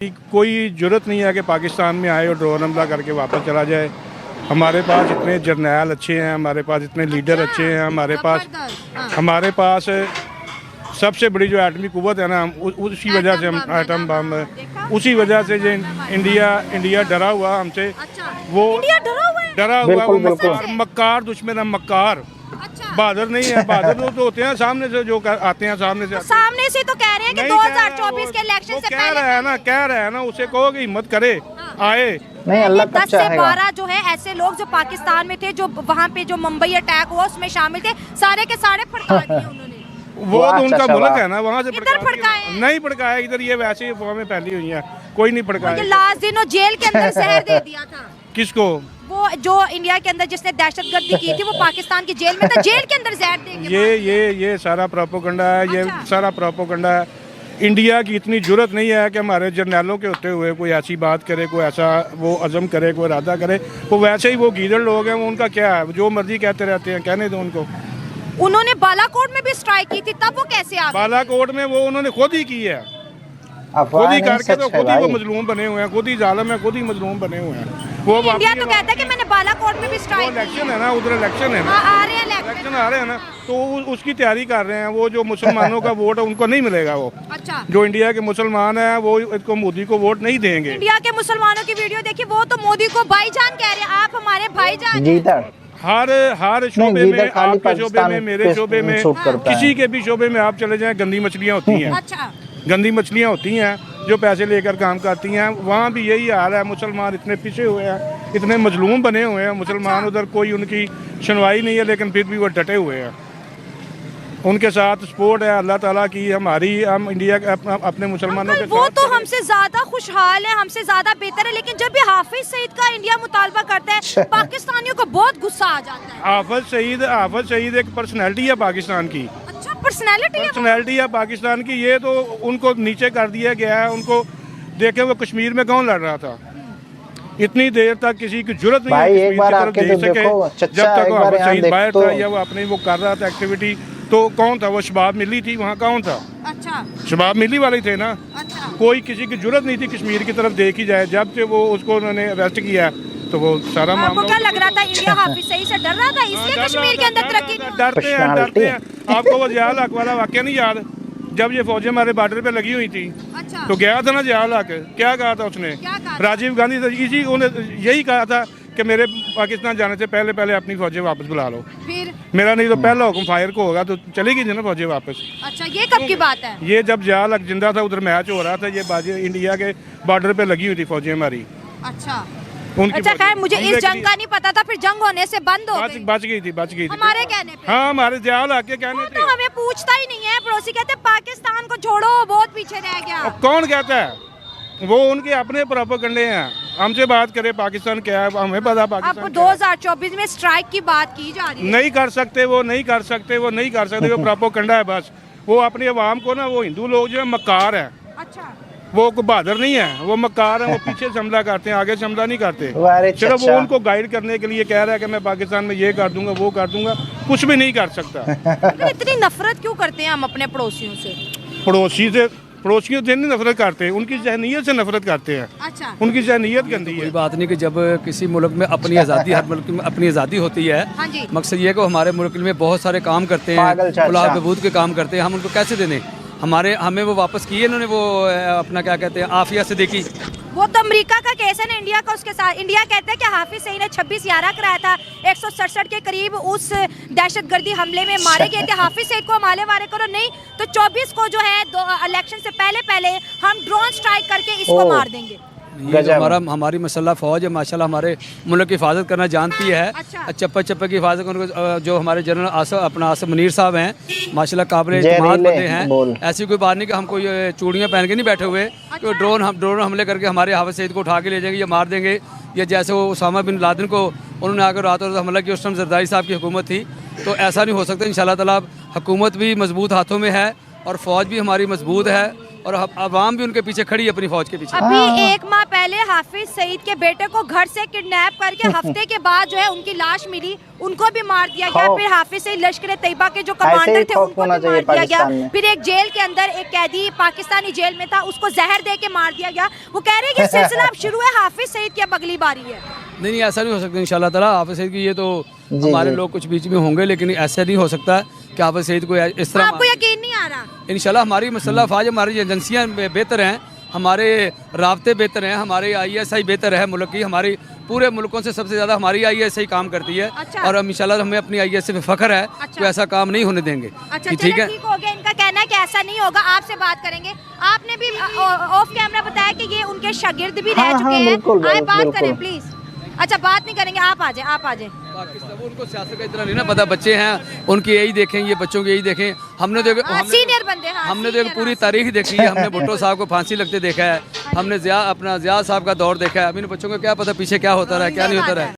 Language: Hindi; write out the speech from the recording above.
कोई ज़रूरत नहीं है कि पाकिस्तान में आए और ड्रोन हमला करके वापस चला जाए। हमारे पास इतने जर्नैल अच्छे हैं, हमारे पास इतने लीडर अच्छे हैं, हमारे पास सबसे बड़ी जो एटमी कुव्वत है ना, उसी वजह से हम एटम बम, उसी वजह से जो इंडिया डरा हुआ हमसे, वो डरा हुआ मक्कार दुश्मन है, मक्कार। बहादुर नहीं है, बहादुर तो होते हैं सामने से, जो आते हैं सामने से तो कह रहे हैं कि 2024 के इलेक्शन से पहले कह रहे हैं ना, उसे कहो कि हिम्मत करे आए। नहीं, अल्लाह 10 से 12 जो है ऐसे लोग जो पाकिस्तान में थे, जो वहाँ पे जो मुंबई अटैक हुआ उसमें शामिल थे, सारे के सारे फड़का दिए उन्होंने। वो तो उनका मुल्क है ना, वहाँ से फड़काए नहीं फड़काया, इधर ये वैसे ही अफवाहें फैली हुई हैं, कोई नहीं फड़काया। लास्ट दिन जेल के अंदर जहर दे दिया था। किसको? वो जो इंडिया के अंदर जिसने दहशतगर्दी की थी, वो पाकिस्तान की जेल में था, जेल के अंदर जहर दे के ये सारा प्रोपोगंडा है, ये सारा प्रोपोगंडा है। इंडिया की इतनी जुर्रत नहीं है कि हमारे जर्नैलों के होते हुए कोई ऐसी बात करे, कोई ऐसा वो अज़म करे, कोई इरादा करे। वो वैसे ही वो गीदड़ लोग हैं, वो उनका क्या है, जो मर्जी कहते रहते हैं, कहने दो उनको। उन्होंने बालाकोट में भी स्ट्राइक की थी, तब वो कैसे आ गए? बालाकोट में वो उन्होंने खुद ही की है, खुद ही करके, तो खुद ही वो मजलूम बने हुए हैं, खुद ही जालिम है, खुद ही मजलूम बने हुए हैं। वो इंडिया तो कहता है कि मैंने बालाकोट में भी स्ट्राइक की है। इलेक्शन है ना, उधर इलेक्शन है ना, आ रहे हैं इलेक्शन आ रहे हैं ना, तो उसकी तैयारी कर रहे हैं। वो जो मुसलमानों का वोट है उनको नहीं मिलेगा। वो अच्छा, जो इंडिया के मुसलमान हैं वो इसको मोदी को वोट नहीं देंगे। इंडिया के मुसलमानों की वीडियो देखी, वो तो मोदी को भाईजान कह रहे हैं, आप हमारे भाईजान। हर शोबे में, आपके शोबे में, मेरे शोबे में, किसी के भी शोबे में आप चले जाएं, गंदी मछलियाँ होती हैं। अच्छा, गंदी मछलियाँ होती हैं जो पैसे लेकर काम करती हैं। वहाँ भी यही हाल है, मुसलमान इतने पीछे हुए हैं, इतने मजलूम बने हुए हैं मुसलमान। उधर कोई उनकी सुनवाई नहीं है, लेकिन फिर भी वो डटे हुए हैं। उनके साथ सपोर्ट है अल्लाह ताला की, हम इंडिया अपने मुसलमानों के वो साथ। तो हमसे ज्यादा खुशहाल है, हमसे ज्यादा बेहतर है, लेकिन जब भी हाफिज सईद का इंडिया मुतालबा करता है, पाकिस्तानियों को बहुत गुस्सा आ जाता है। हाफिज सईद एक पर्सनैलिटी है पाकिस्तान की। अच्छा, पर्सनैलिटी है पाकिस्तान की। ये तो उनको नीचे कर दिया गया है। उनको देखे वो कश्मीर में कौन लड़ रहा था, इतनी देर तक किसी की जरूरत नहीं है कश्मीर की तरफ देख सके। जब तक हाफिज सईद बाहर था या वो अपनी वो कर रहा था एक्टिविटी, तो कौन था वो? शबाब मिली थी वहाँ, कौन था? अच्छा, शबाब मिली वाले थे ना। अच्छा, कोई किसी की जरूरत नहीं थी कश्मीर की तरफ देखी जाए। जब से वो उसको उन्होंने अरेस्ट किया तो वो सारा मामला। आपको क्या लग रहा था, इंडिया हाफिज सईद से डर रहा था, इसलिए कश्मीर के अंदर तरक्की? डरते हैं। आपको वो जिया हक वाला वाकया नहीं याद, जब ये फौजें हमारे बॉर्डर पे लगी हुई थी? अच्छा, तो गया था ना जिया हक, क्या कहा था उसने? राजीव गांधी यही कहा था कि मेरे पाकिस्तान जाने से पहले अपनी फौजें वापस बुला लो। फिर मेरा नहीं तो पहला हुक्म फायर को होगा, तो चलेगी ना फौजें वापस। अच्छा, ये कब की बात है? ये जब जिया हक जिंदा था, उधर मैच हो रहा था, ये बाजी इंडिया के बॉर्डर पे लगी हुई थी फौजें हमारी। अच्छा, उनकी अच्छा, खैर मुझे इस जंग का नहीं पता था, फिर जंग होने से बंद हो गई। बच गई थी हमारे कहने पे। हाँ, हमारे जिया हक के कहने पे। तो हमें पूछता ही नहीं है, पड़ोसी कहते पाकिस्तान को छोड़ो, बहुत पीछे रह गया। अब कौन कहता है? वो उनके अपने प्रोपेगेंडे हैं। हमसे बात करे पाकिस्तान क्या है, हमें पता पाकिस्तान। अब 2024 में स्ट्राइक की बात की जा रही है। नहीं कर सकते वो प्रोपेगेंडा है बस। वो अपनी आवाम को ना, वो हिंदू लोग जो है मक्कार है। अच्छा, वो बहादुर नहीं है, वो मक्कार है। वो पीछे से हमला करते हैं, आगे से हमला नहीं करते। सिर्फ वो उनको गाइड करने के लिए कह रहा है कि मैं पाकिस्तान में ये कर दूंगा, वो कर दूंगा, कुछ भी नहीं कर सकता। इतनी नफरत क्यों करते हैं हम अपने पड़ोसियों से? पड़ोसियों से नहीं नफरत करते, उनकी जहनीत से नफरत करते हैं। अच्छा, उनकी जहनीत गंदी है। कोई बात नहीं कि जब किसी मुल्क में अपनी आज़ादी, हर मुल्क में अपनी आज़ादी होती है। हाँ जी। मकसद ये कि हमारे मुल्क में बहुत सारे काम करते हैं, फलाह बहबूद के काम करते हैं, हम उनको कैसे दे दें? हमें वो वापस किए इन्होंने, वो अपना क्या कहते हैं, आफिया से देखी। वो तो अमेरिका का केस है ना, इंडिया का उसके साथ। इंडिया कहते हैं कि हाफिज सईद ने 26/11 कराया था, 167 के करीब उस दहशतगर्दी हमले में मारे गए थे। हाफिज सईद को हमारे वारे करो, नहीं तो 24 को जो है इलेक्शन से पहले हम ड्रोन स्ट्राइक करके इसको मार देंगे। ये जो हमारी मसल्ह फ़ौज है माशाल्लाह, हमारे मुल्क की हिफाजत करना जानती है। अच्छा। चप्पे की हिफाजत करने जो हमारे जनरल आसिफ मुनीर साहब हैं, माशाल्लाह काबिल एतमाद बंदे हैं। ऐसी कोई बात नहीं कि हम कोई चूड़ियाँ पहन के नहीं बैठे हुए। तो ड्रोन हमले करके हमारे हाफिज सईद को उठा के ले जाएंगे या मार देंगे। या जैसे वो उसामा बिन लादेन को उन्होंने आकर रातों रात हमला किया, उस टाइम जरदारी साहब की हुकूमत थी। तो ऐसा नहीं हो सकता। इंशाल्लाह ताला हुकूमत भी मजबूत हाथों में है और फ़ौज भी हमारी मजबूत है और अवाम भी उनके पीछे खड़ी है, अपनी फौज के पीछे। अभी 1 माह पहले हाफिज सईद के बेटे को घर से किडनैप करके हफ्ते के बाद जो है उनकी लाश मिली, उनको भी मार दिया गया। फिर हाफिज सईद लश्कर तैयबा के जो कमांडर थे उनको भी मार दिया गया। फिर एक जेल के अंदर एक कैदी पाकिस्तानी जेल में था, उसको जहर दे के मार दिया गया। वो कह रहे हैं कि सिलसिला अब शुरू है, हाफिज सईद की अब अगली बारी है। नहीं, ऐसा नहीं हो सकता इंशाल्लाह ताला। हाफिज सईद की ये तो हमारे लोग कुछ बीच में होंगे, लेकिन ऐसा नहीं हो सकता कि हाफिज सईद को इस तरह। आपको यकीन नहीं आ रहा? इंशाल्लाह हमारी मसल्लह फ़ौज, हमारी एजेंसियाँ बेहतर हैं, हमारे राब्ते बेहतर हैं, हमारे ISI बेहतर है मुल्क की। हमारी पूरे मुल्कों से सबसे ज़्यादा हमारी ISI काम करती है। अच्छा। और हम इंशाल्लाह हमें अपनी ISI पे फ़ख्र है। अच्छा। तो ऐसा काम नहीं होने देंगे। अच्छा, ठीक है, ठीक हो गया। इनका कहना है कि ऐसा नहीं होगा। आपसे बात करेंगे। आपने भी ऑफ कैमरा बताया कि ये उनके शागिर्द भी रह चुके हैं। आए बात करें प्लीज। अच्छा, बात नहीं करेंगे, आप आ जाए, आप आ जाए। पाकिस्तान उनको सियासत का इतना नहीं ना पता, बच्चे हैं उनकी यही देखें, ये बच्चों की यही देखें। हमने तो सीनियर बंदे, हमने तो पूरी तारीख देखी है। हमने भुट्टो साहब को फांसी लगते देखा है, हमने जिया साहब का दौर देखा है। अब इन बच्चों को क्या पता पीछे क्या होता रहा है, क्या नहीं होता रहा है।